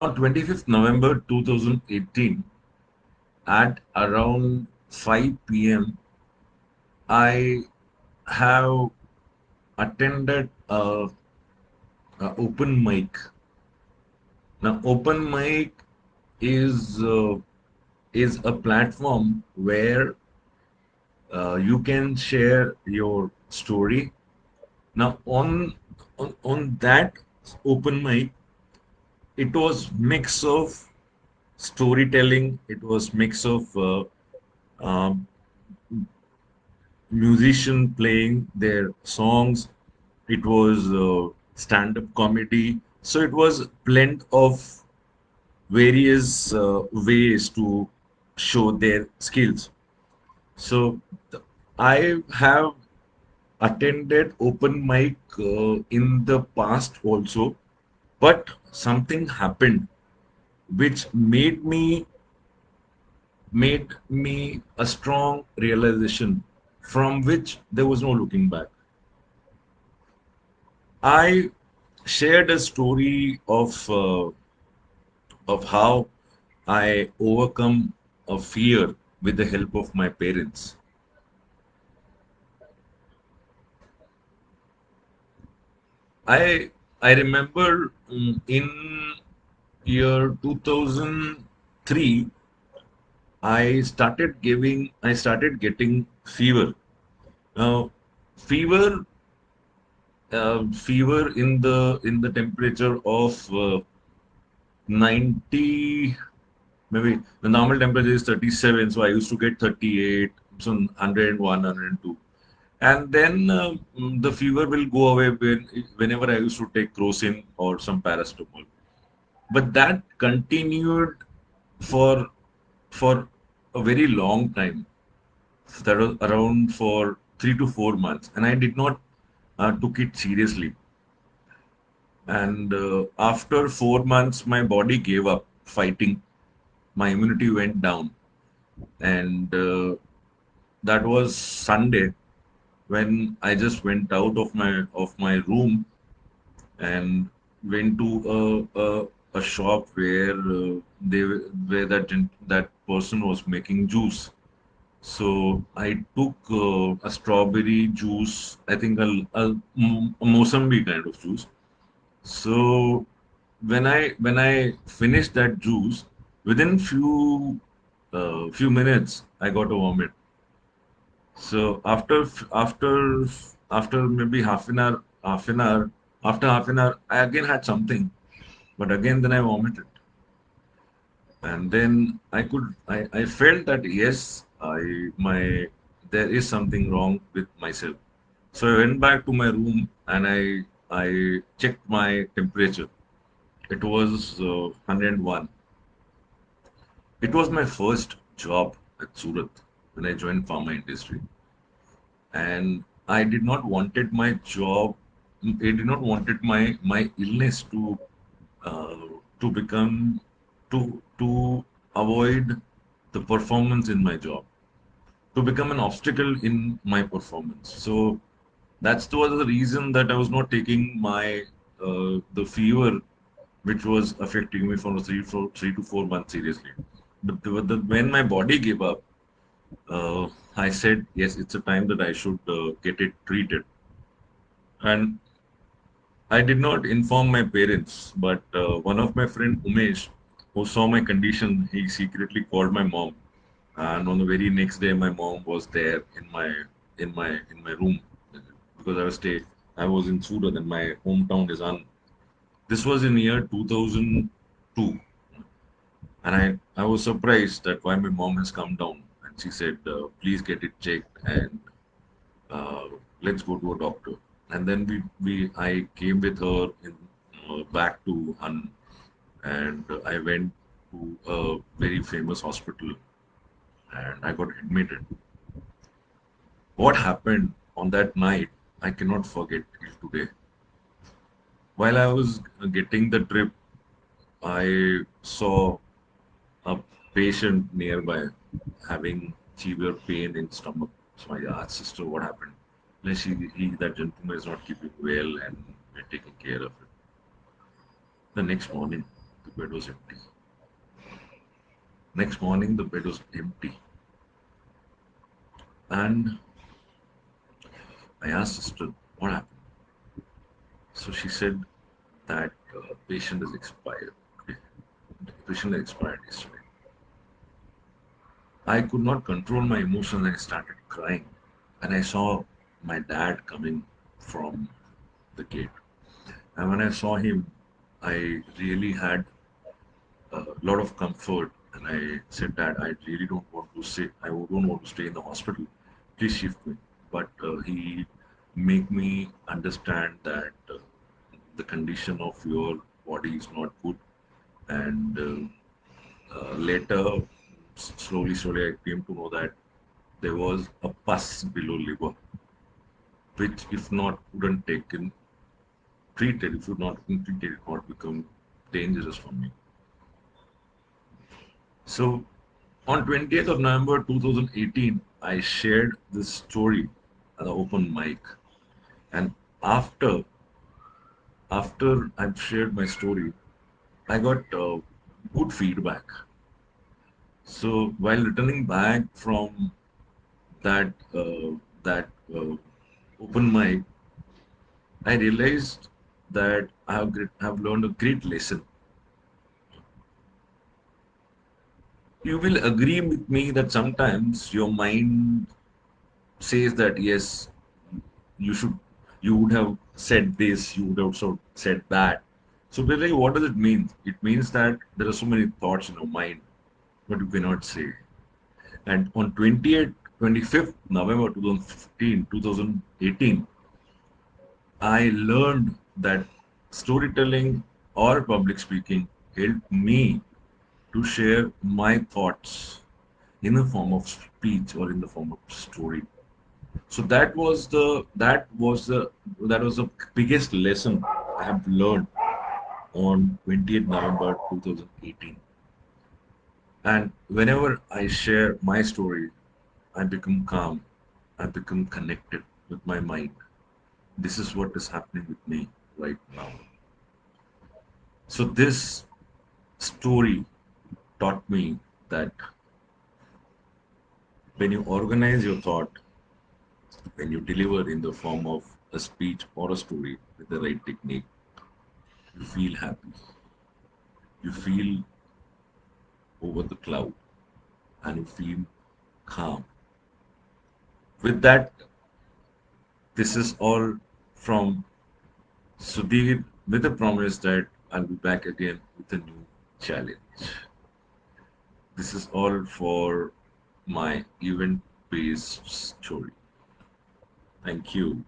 On 25th November 2018, at around 5 p.m., I have attended a open mic. Now, open mic is uh, is a platform where you can share your story. Now, on that open mic, it was mix of storytelling. It was mix of um, musician playing their songs. It was stand-up comedy. So it was blend of various ways to show their skills. So I have attended open mic in the past also, but something happened which made me a strong realization from which there was no looking back. I shared a story of how I overcome a fear with the help of my parents. I I remember in year 2003 I started getting fever. Now fever in the temperature of 90. Maybe the normal temperature is 37, so I used to get 38, so 101, 102. And then the fever will go away whenever I used to take crocin or some paracetamol. But that continued for for a very long time. That was around for 3 to 4 months, and I did not took it seriously. And after 4 months, my body gave up fighting. My immunity went down, and that was Sunday when I just went out of my room and went to a shop where that person was making juice. So I took a strawberry juice, I think a Mosambi kind of juice. So when I finished that juice, within few minutes, I got a vomit. So after maybe half an hour, I again had something, but again then I vomited, and then I felt that yes, my there is something wrong with myself. So I went back to my room and I checked my temperature. It was 101. It was my first job at Surat when I joined pharma industry, and I did not wanted my job. I did not wanted my illness uh, to become to avoid the performance in my job, to become an obstacle in my performance. So was the reason that I was not taking my the fever, which was affecting me for 3 to 4 months seriously. When my body gave up, I said, yes, it's a time that I should get it treated. And I did not inform my parents, but one of my friend Umesh, who saw my condition, he secretly called my mom. And on the very next day, my mom was there in my room because I was in Surat and my hometown is on. This was in year 2002, and I was surprised that why my mom has come down. And she said, please get it checked and uh, let's go to a doctor. And then I came with her back to Han, and I went to a very famous hospital and I got admitted. What happened on that night, I cannot forget till today. While I was getting the drip, I saw a patient nearby having severe pain in stomach. So I asked sister what happened. That gentleman is not keeping well and we're taking care of it. The next morning, The bed was empty. Next morning, the bed was empty. And I asked sister, what happened? So she said that patient is expired. The patient expired yesterday. I could not control my emotions and I started crying. And I saw my dad coming from the gate. And when I saw him, I really had a lot of comfort. And I said, Dad, I really don't want to stay. I don't want to stay in the hospital. Please shift me. But he make me understand that the condition of your body is not good. And later, slowly, I came to know that there was a pus below liver, which, if not couldn't taken treated, if you not been treated, it might become dangerous for me. So on 20th of November 2018, I shared this story at the open mic, and after I've shared my story, I got good feedback. So while returning back from that open mic, I realized that have learned a great lesson. You will agree with me that sometimes your mind says that yes, you should, you would have said this, you would have said that. So basically, what does it mean? It means that there are so many thoughts in your mind, but you cannot say. And on 28th, 25th November 2015, 2018, I learned that storytelling or public speaking helped me to share my thoughts in the form of speech or in the form of story. So that was the biggest lesson I have learned on 20th November 2018. And whenever I share my story, I become calm, I become connected with my mind. This is what is happening with me right now. So this story taught me that when you organize your thought, when you deliver in the form of a speech or a story with the right technique, you feel happy, you feel over the cloud, and you feel calm. With that, this is all from Sudhir with a promise that I'll be back again with a new challenge. This is all for my event based story. Thank you.